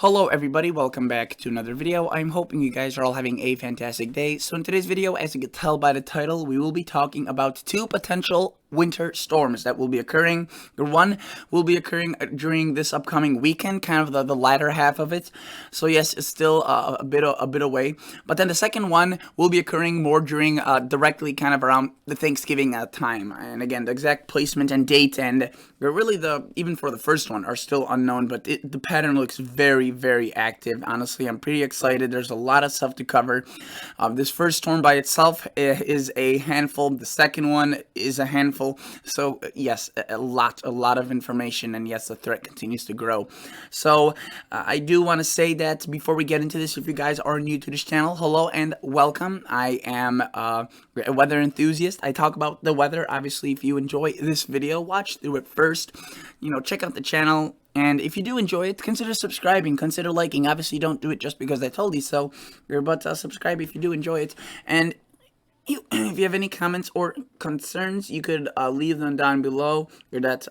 Hello everybody, welcome back to another video. I'm hoping you guys are all having a fantastic day. So in today's video, as you can tell by the title, we will be talking about two potential winter storms that will be occurring. The one will be occurring during this upcoming weekend, kind of the latter half of it. So yes, it's still a bit away. But then the second one will be occurring more during directly kind of around the Thanksgiving time. And again, the exact placement and date and really even for the first one are still unknown, but the pattern looks very active. Honestly, I'm pretty excited. There's a lot of stuff to cover. This first storm by itself is a handful. The second one is a handful. So yes, a lot of information, and yes, the threat continues to grow. So I do want to say that before we get into this, if you guys are new to this channel, hello and welcome. I am a weather enthusiast. I talk about the weather. Obviously, if you enjoy this video, watch through it first. Check out the channel. And if you do enjoy it, consider subscribing, consider liking. Obviously, don't do it just because I told you so, but subscribe if you do enjoy it. And if you have any comments or concerns, you could leave them down below.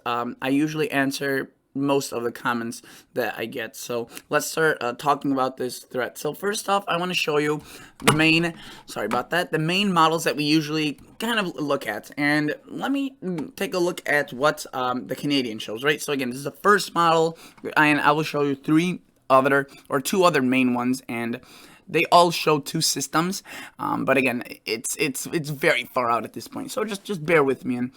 I usually answer most of the comments that I get. So let's start talking about this threat. So first off, I want to show you the main models that we usually kind of look at. And let me take a look at what the Canadian shows, right? So again, this is the first model, and I will show you two other main ones, and they all show two systems, but again, it's very far out at this point. So just bear with me and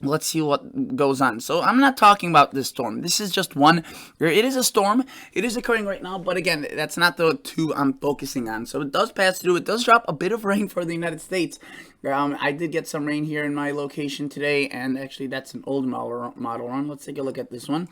let's see what goes on. So I'm not talking about this storm. This is just one. It is a storm. It is occurring right now, but again, that's not the two I'm focusing on. So it does pass through. It does drop a bit of rain for the United States. I did get some rain here in my location today, and actually that's an old model run. Let's take a look at this one.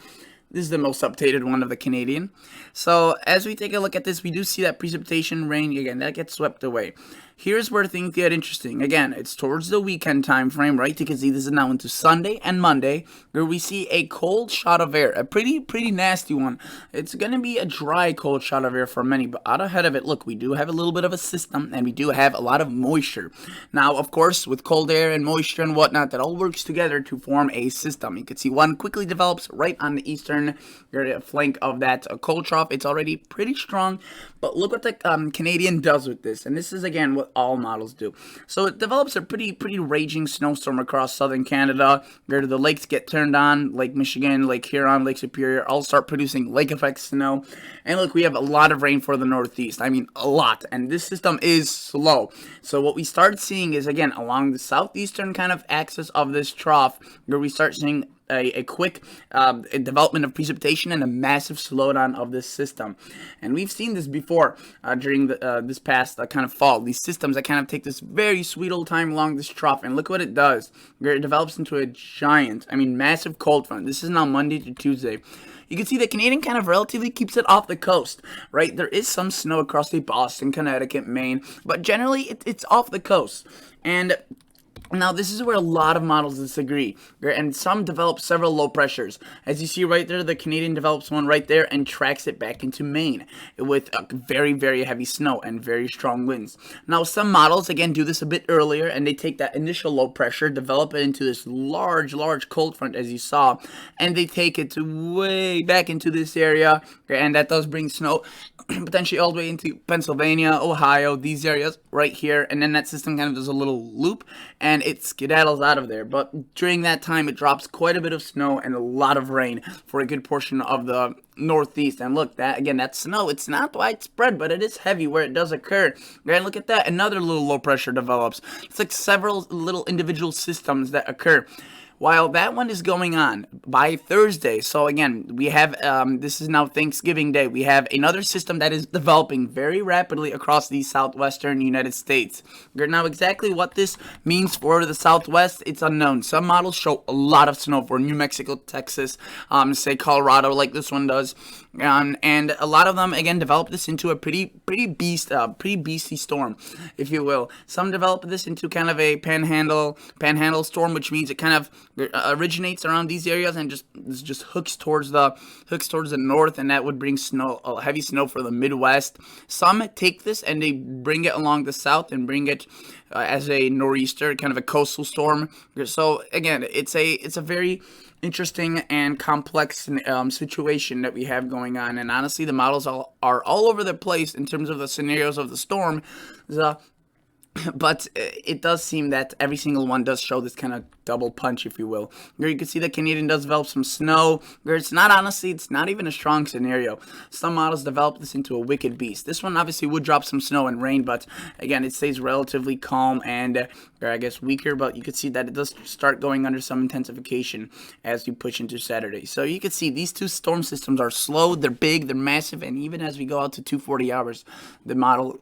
This is the most updated one of the Canadian. So as we take a look at this, we do see that precipitation rain, again, that gets swept away. Here's where things get interesting. Again, it's towards the weekend time frame, right? You can see this is now into Sunday and Monday, where we see a cold shot of air, a pretty nasty one. It's going to be a dry cold shot of air for many, but out ahead of it, look, we do have a little bit of a system, and we do have a lot of moisture. Now, of course, with cold air and moisture and whatnot, that all works together to form a system. You can see one quickly develops right on the eastern flank of that cold trough. It's already pretty strong, but look what the Canadian does with this, and this is again what all models do. So it develops a pretty raging snowstorm across southern Canada, where the lakes get turned on. Lake Michigan, Lake Huron, Lake Superior all start producing lake effect snow, and look, we have a lot of rain for the Northeast. I mean, a lot, and this system is slow. So what we start seeing is, again, along the southeastern kind of axis of this trough, where we start seeing a quick development of precipitation and a massive slowdown of this system. And we've seen this before during this past kind of fall. These systems that kind of take this very sweet old time along this trough, and look what it does. It develops into a giant, massive cold front. This is now Monday to Tuesday. You can see the Canadian kind of relatively keeps it off the coast, right? There is some snow across the Boston, Connecticut, Maine, but generally it's off the coast. And now, this is where a lot of models disagree, and some develop several low pressures. As you see right there, the Canadian develops one right there and tracks it back into Maine with very heavy snow and very strong winds. Now, some models, again, do this a bit earlier, and they take that initial low pressure, develop it into this large cold front, as you saw, and they take it to way back into this area, and that does bring snow potentially all the way into Pennsylvania, Ohio, these areas right here, and then that system kind of does a little loop, and it skedaddles out of there. But during that time, it drops quite a bit of snow and a lot of rain for a good portion of the Northeast. And look, that snow, it's not widespread, but it is heavy where it does occur. And look at that, another little low pressure develops. It's like several little individual systems that occur. While that one is going on, by Thursday, so again, we have, this is now Thanksgiving Day, we have another system that is developing very rapidly across the southwestern United States. Now, exactly what this means for the Southwest, it's unknown. Some models show a lot of snow for New Mexico, Texas, say Colorado, like this one does. And a lot of them, again, develop this into a pretty beastly storm, if you will. Some develop this into kind of a panhandle storm, which means it kind of originates around these areas and just hooks towards the north, and that would bring snow, heavy snow for the Midwest. Some take this and they bring it along the south and bring it as a nor'easter, kind of a coastal storm. So again, it's a very interesting and complex situation that we have going on. And honestly, the models are all over the place in terms of the scenarios of the storm. The but it does seem that every single one does show this kind of double punch, if you will. Where you can see that Canadian does develop some snow, where it's not even a strong scenario. Some models develop this into a wicked beast. This one obviously would drop some snow and rain, but again, it stays relatively calm and, or I guess weaker, but you can see that it does start going under some intensification as you push into Saturday. So you can see these two storm systems are slow, they're big, they're massive, and even as we go out to 240 hours, the model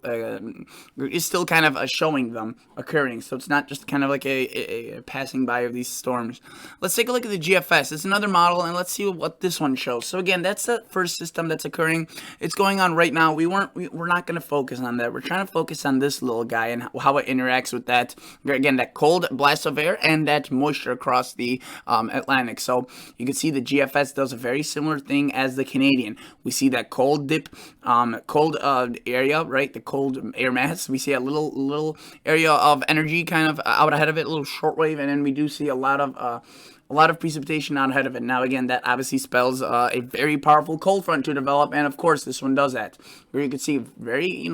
is still kind of showing them occurring. So it's not just kind of like a passing by of these storms. Let's take a look at the GFS. It's another model, and let's see what this one shows. So again, that's the first system that's occurring. It's going on right now. We're not going to focus on that. We're trying to focus on this little guy and how it interacts with that, again, that cold blast of air and that moisture across the Atlantic. So you can see the GFS does a very similar thing as the Canadian. We see that cold dip, cold area, right? The cold air mass. We see a little area of energy kind of out ahead of it, a little shortwave, and then we do see a lot of precipitation out ahead of it. Now again, that obviously spells a very powerful cold front to develop, and of course this one does that. Where you can see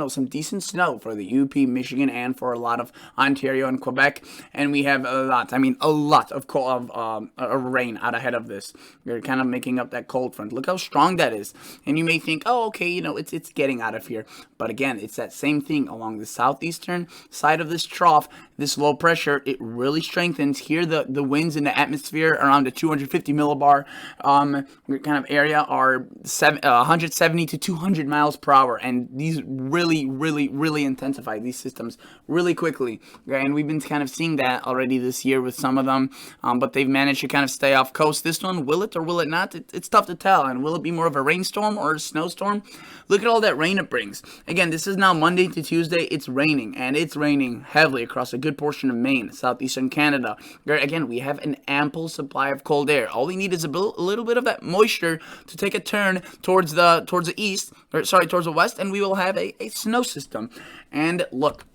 some decent snow for the UP, Michigan, and for a lot of Ontario and Quebec, and we have a lot of rain out ahead of this. You're kind of making up that cold front. Look how strong that is, and you may think, oh, okay, it's getting out of here, but again, it's that same thing along the southeastern side of this trough. This low pressure, it really strengthens here. The winds in the atmosphere around the 250 millibar kind of area are 170 to 200 miles per hour, and these really intensify these systems really quickly. And we've been kind of seeing that already this year with some of them, but they've managed to kind of stay off coast. This one, will it or will it not? It's tough to tell. And will it be more of a rainstorm or a snowstorm? Look at all that rain it brings. Again, this is now Monday to Tuesday. It's raining, and it's raining heavily across a good portion of Maine, southeastern Canada. Where again, we have an ample supply of cold air. All we need is a little bit of that moisture to take a turn towards the east, towards the west, and we will have a snow system. And look,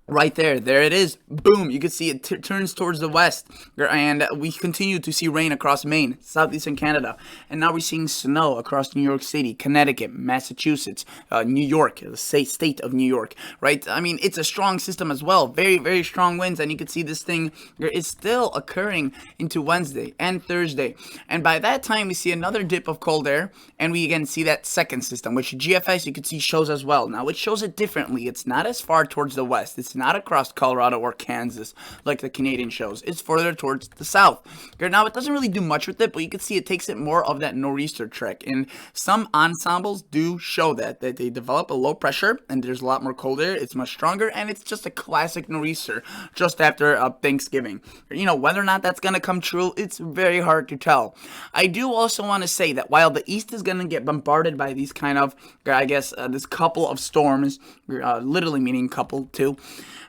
right there it is. Boom, you can see it turns towards the west, and we continue to see rain across Maine, southeastern Canada, and now we're seeing snow across New York City, Connecticut, Massachusetts, New York, the state of New York, right? I mean, it's a strong system as well, very strong winds, and you can see this thing is still occurring into Wednesday and Thursday, and by that time we see another dip of cold air, and we again see that second system, which GFS you can see shows as well. Now it shows it differently. It's not as far towards the west. It's not across Colorado or Kansas like the Canadian shows. It's further towards the south. Now it doesn't really do much with it, but you can see it takes it more of that nor'easter trek. And some ensembles do show that they develop a low pressure and there's a lot more cold air. It's much stronger, and it's just a classic nor'easter just after Thanksgiving. Whether or not that's going to come true, it's very hard to tell. I do also want to say that while the east is going to get bombarded by these kind of, this couple of storms, literally meaning couple too,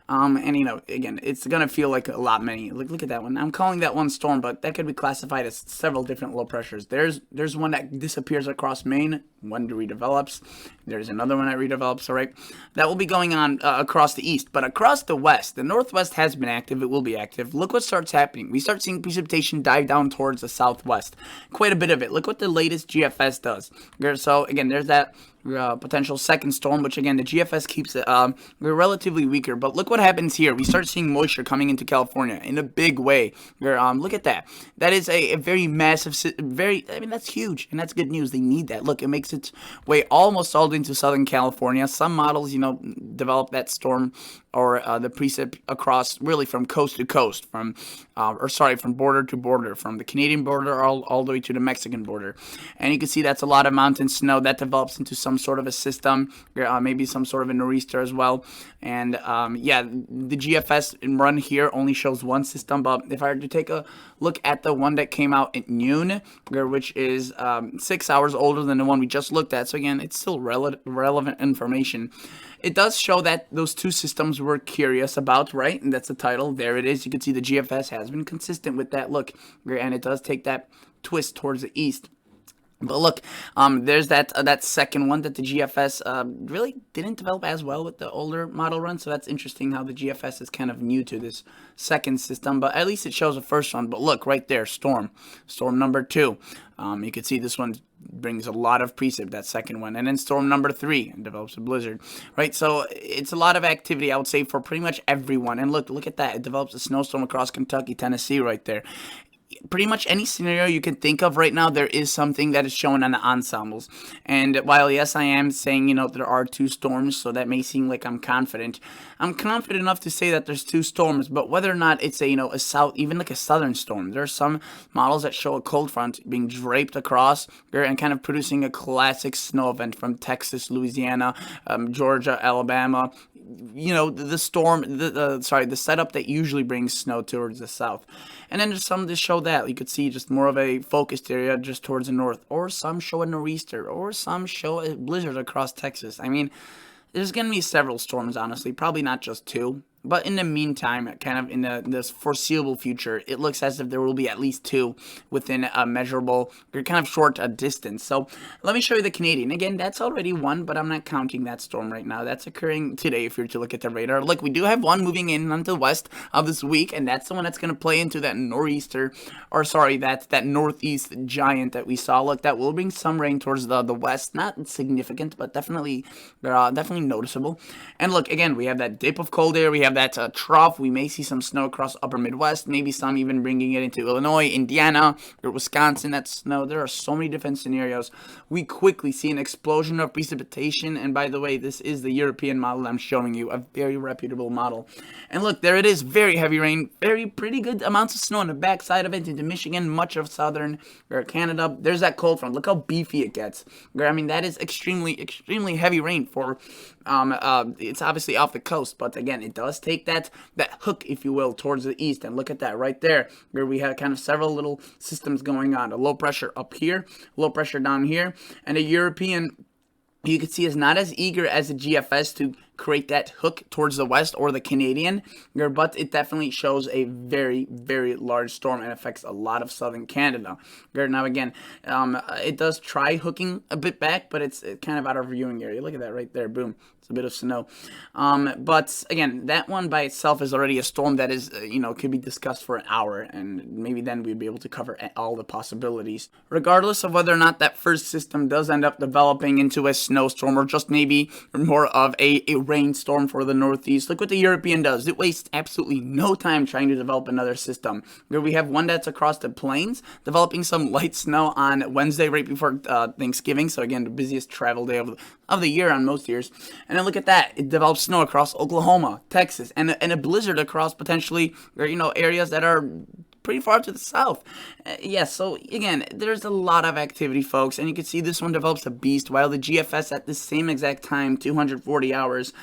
and again, it's gonna feel like a lot many. Look at that one. I'm calling that one storm, but that could be classified as several different low pressures. There's one that disappears across Maine, one that redevelops. There's another one that redevelops. All right, that will be going on across the east, but across the west, the northwest has been active. It will be active. Look what starts happening. We start seeing precipitation dive down towards the southwest. Quite a bit of it. Look what the latest GFS does. So again, there's that potential second storm, which again the GFS keeps it relatively weaker. But look what happens here. We start seeing moisture coming into California in a big way. Look at that. That is a very massive, that's huge, and that's good news. They need that. Look, it makes its way almost all into Southern California. Some models, develop that storm or the precip across really from coast to coast, from border to border, from the Canadian border all the way to the Mexican border. And you can see that's a lot of mountain snow that develops into some sort of a system, maybe some sort of a nor'easter as well. And the GFS run here only shows one system, but if I were to take a look at the one that came out at noon, which is 6 hours older than the one we just looked at, so again, it's still relevant information. It does show that those two systems we're curious about, right? And that's the title. There it is. You can see the GFS has been consistent with that look, and it does take that twist towards the east. But look, there's that second one that the GFS really didn't develop as well with the older model run. So that's interesting how the GFS is kind of new to this second system. But at least it shows the first one. But look right there, Storm number 2. You can see this one brings a lot of precip, that second one, and then Storm number 3 develops a blizzard, right? So it's a lot of activity, I would say, for pretty much everyone. And look at that, it develops a snowstorm across Kentucky, Tennessee, right there. Pretty much any scenario you can think of right now, there is something that is shown on the ensembles. And while yes, I am saying, there are 2 storms, so that may seem like I'm confident enough to say that there's 2 storms. But whether or not it's a south, even like a southern storm, there are some models that show a cold front being draped across and kind of producing a classic snow event from Texas, Louisiana, Georgia, Alabama. The storm, the setup that usually brings snow towards the south. And then there's some that show that you could see just more of a focused area just towards the north, or some show a nor'easter, or some show a blizzard across Texas. I mean, there's going to be several storms, honestly, probably not just 2. But in the meantime, kind of in this foreseeable future, it looks as if there will be at least 2 within a measurable, or kind of short distance. So let me show you the Canadian. Again, that's already 1, but I'm not counting that storm right now. That's occurring today if you're to look at the radar. Look, we do have one moving in onto the west of this week, and that's the one that's going to play into that nor'easter, or sorry, that northeast giant that we saw. Look, that will bring some rain towards the west. Not significant, but definitely noticeable. And look, again, we have that dip of cold air. We have that trough. We may see some snow across upper Midwest, maybe some even bringing it into Illinois, Indiana, or Wisconsin. That snow. There are so many different scenarios. We quickly see an explosion of precipitation. And by the way, this is the European model I'm showing you, a very reputable model. And look, there it is. Very heavy rain, pretty good amounts of snow on the backside of it into Michigan, much of southern Canada. There's that cold front. Look how beefy it gets. I mean, that is extremely heavy rain for. It's obviously off the coast, but again, it does take that hook, if you will, towards the east. And look at that right there, where we have kind of several little systems going on. A low pressure up here, low pressure down here, and a European, you can see, is not as eager as the GFS to create that hook towards the west, or the Canadian, but it definitely shows a very, very large storm and affects a lot of southern Canada. Now again, it does try hooking a bit back, but it's kind of out of viewing area. Look at that right there, boom. It's a bit of snow. But again, that one by itself is already a storm that is, could be discussed for an hour, and maybe then we'd be able to cover all the possibilities. Regardless of whether or not that first system does end up developing into a snowstorm, or just maybe more of a rainstorm for the northeast, look what the European does. It wastes absolutely no time trying to develop another system. Where we have one that's across the plains, developing some light snow on Wednesday right before Thanksgiving. So again, the busiest travel day of the year on most years. And then look at that. It develops snow across Oklahoma, Texas, and a blizzard across potentially, areas that are pretty far to the south. So again, there's a lot of activity, folks, and you can see this one develops a beast, while the GFS at the same exact time, 240 hours,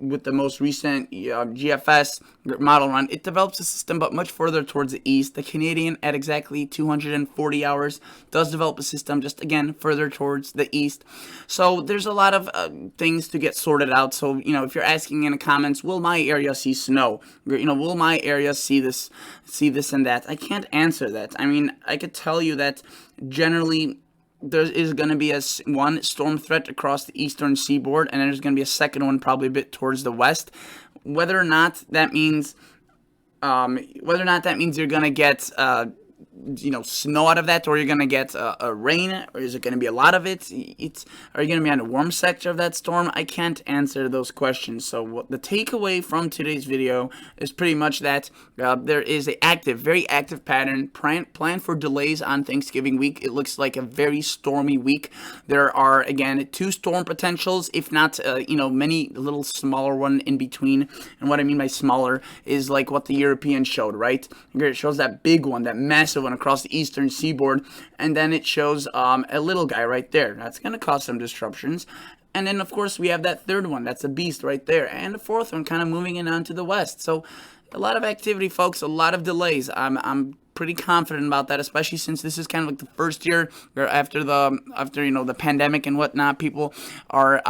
with the most recent GFS model run, it develops a system, but much further towards the east. The Canadian, at exactly 240 hours, does develop a system, just again further towards the east. So there's a lot of things to get sorted out. So if you're asking in the comments, will my area see snow? Will my area see this and that? I can't answer that. I mean, I could tell you that generally there is going to be one storm threat across the eastern seaboard, and then there's going to be a second one probably a bit towards the west. Whether or not that means you're going to get snow out of that, or you're going to get a rain, or is it going to be a lot of it? Are you going to be on a warm sector of that storm? I can't answer those questions. So the takeaway from today's video is pretty much that there is a very active pattern planned for delays on Thanksgiving week. It looks like a very stormy week. There are, again, 2 storm potentials, if not many little smaller one in between. And what I mean by smaller is like what the European showed, right? It shows that big one, that massive one across the eastern seaboard, and then it shows a little guy right there. That's going to cause some disruptions. And then of course we have that third one, that's a beast right there, and the fourth one kind of moving in onto the west. So a lot of activity, folks, a lot of delays. I'm pretty confident about that, especially since this is kind of like the first year after the pandemic and whatnot. People are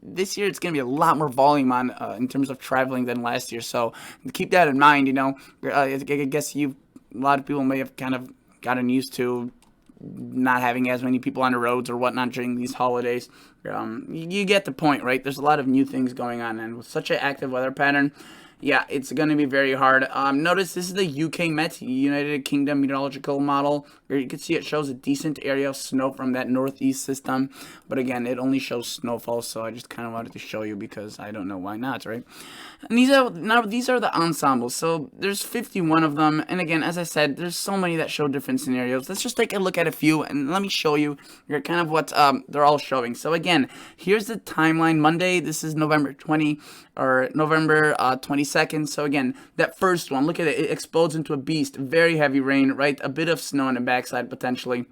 this year it's going to be a lot more volume on in terms of traveling than last year. So keep that in mind. I guess a lot of people may have kind of gotten used to not having as many people on the roads or whatnot during these holidays. You get the point, right? There's a lot of new things going on, and with such an active weather pattern, yeah, it's going to be very hard. Notice this is the UK Met, United Kingdom meteorological model, where you can see it shows a decent area of snow from that northeast system. But again, it only shows snowfall, so I just kind of wanted to show you because I don't know why not, right? And these are the ensembles. So there's 51 of them, and again, as I said, there's so many that show different scenarios. Let's just take a look at a few, and let me show you kind of what they're all showing. So again, here's the timeline. Monday, this is November 22nd. So again, that first one, look at it. It explodes into a beast. Very heavy rain, right? A bit of snow on the backside potentially.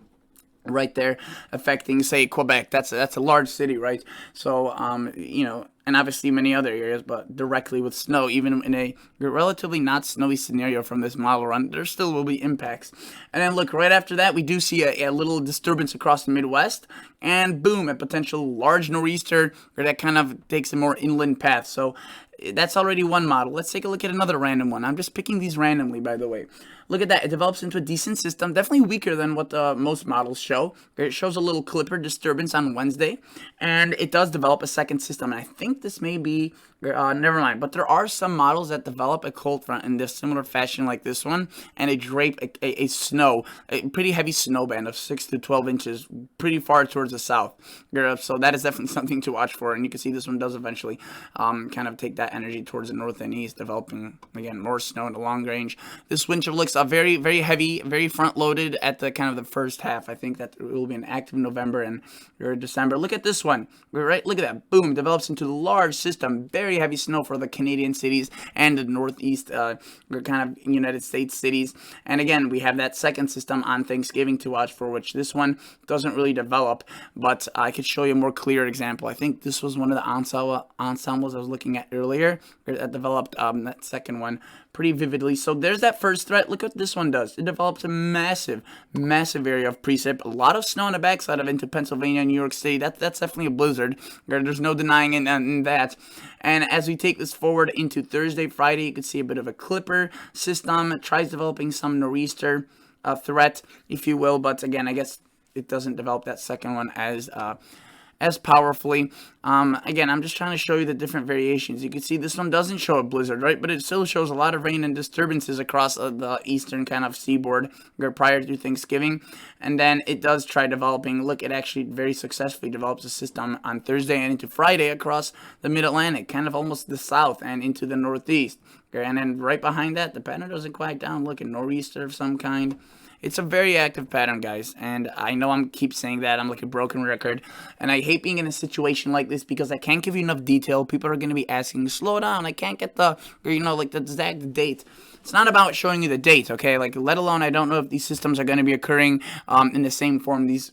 Right there, affecting, say, Quebec. That's a large city, right? So, and obviously many other areas, but directly with snow, even in a relatively not snowy scenario from this model run, there still will be impacts. And then look, right after that, we do see a little disturbance across the Midwest, and boom, a potential large nor'easter, or that kind of takes a more inland path. So that's already one model. Let's take a look at another random one. I'm just picking these randomly, by the way. Look at that. It develops into a decent system. Definitely weaker than what most models show. It shows a little Clipper disturbance on Wednesday. And it does develop a second system. And I think this may be... never mind. But there are some models that develop a cold front in this similar fashion like this one. And they drape a pretty heavy snow band of 6 to 12 inches pretty far towards the south. So that is definitely something to watch for. And you can see this one does eventually kind of take that energy towards the north and east, developing, again, more snow in the long range. This winter looks very, very heavy, very front-loaded at the kind of the first half. I think that it will be an active November and December. Look at this one. Right, look at that. Boom, develops into a large system. Very heavy snow for the Canadian cities and the northeast, kind of United States cities. And again, we have that second system on Thanksgiving to watch for, which this one doesn't really develop. But I could show you a more clear example. I think this was one of the ensembles I was looking at earlier that developed that second one pretty vividly. So there's that first threat. Look what this one does. It develops a massive, massive area of precip. A lot of snow on the backside of into Pennsylvania and New York City. That's definitely a blizzard. There's no denying in that. And as we take this forward into Thursday, Friday, you can see a bit of a Clipper system. It tries developing some nor'easter threat, if you will. But again, I guess it doesn't develop that second one as powerfully. Again, I'm just trying to show you the different variations. You can see this one doesn't show a blizzard, right? But it still shows a lot of rain and disturbances across the eastern kind of seaboard prior to Thanksgiving. And then it does try developing. Look, it actually very successfully develops a system on Thursday and into Friday across the mid-Atlantic, kind of almost the south and into the northeast. And then right behind that, the pattern doesn't quiet down. Look, a nor'easter of some kind. It's a very active pattern, guys, and I know I keep saying that. I'm like a broken record, and I hate being in a situation like this because I can't give you enough detail. People are going to be asking, slow down, I can't get the exact date. It's not about showing you the date, okay? Like, let alone I don't know if these systems are going to be occurring in the same form these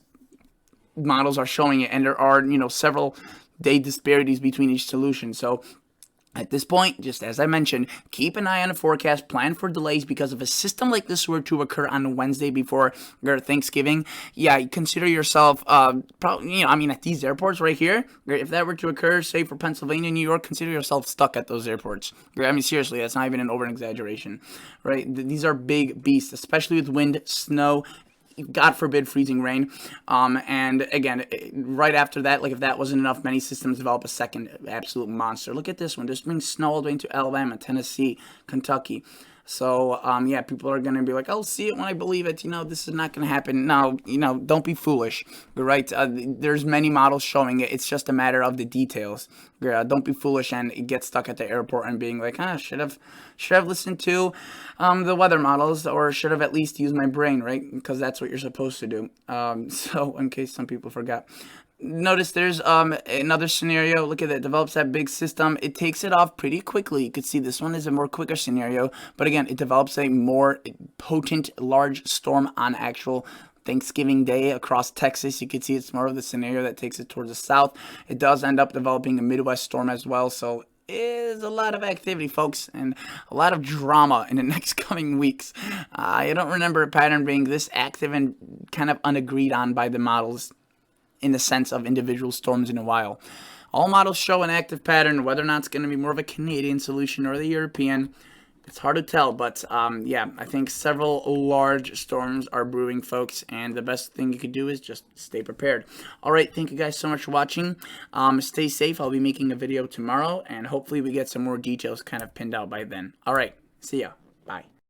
models are showing it, and there are, several day disparities between each solution, so... At this point, just as I mentioned, keep an eye on the forecast, plan for delays because if a system like this were to occur on Wednesday before Thanksgiving, yeah, consider yourself, probably, at these airports right here, if that were to occur, say for Pennsylvania, New York, consider yourself stuck at those airports. Seriously, that's not even an over-exaggeration, right? These are big beasts, especially with wind, snow, God forbid freezing rain. And again, right after that, like if that wasn't enough, many systems develop a second absolute monster. Look at this one. This brings snow all the way into Alabama, Tennessee, Kentucky. So, yeah, people are going to be like, I'll see it when I believe it. This is not going to happen. No, don't be foolish, right? There's many models showing it. It's just a matter of the details. Don't be foolish and get stuck at the airport and being like, should have listened to the weather models or should have at least used my brain, right? Because that's what you're supposed to do. So, in case some people forgot. Notice there's another scenario. Look at that. Develops that big system. It takes it off pretty quickly. You could see this one is a more quicker scenario. But again, it develops a more potent, large storm on actual Thanksgiving Day across Texas. You can see it's more of the scenario that takes it towards the south. It does end up developing a Midwest storm as well. So is a lot of activity, folks, and a lot of drama in the next coming weeks. I don't remember a pattern being this active and kind of unagreed on by the models in the sense of individual storms in a while. All models show an active pattern. Whether or not it's going to be more of a Canadian solution or the European, It's hard to tell, but yeah, I think several large storms are brewing, folks, and the best thing you could do is just stay prepared. All right, thank you guys so much for watching. Stay safe. I'll be making a video tomorrow, and hopefully we get some more details kind of pinned out by then. All right, see ya. Bye.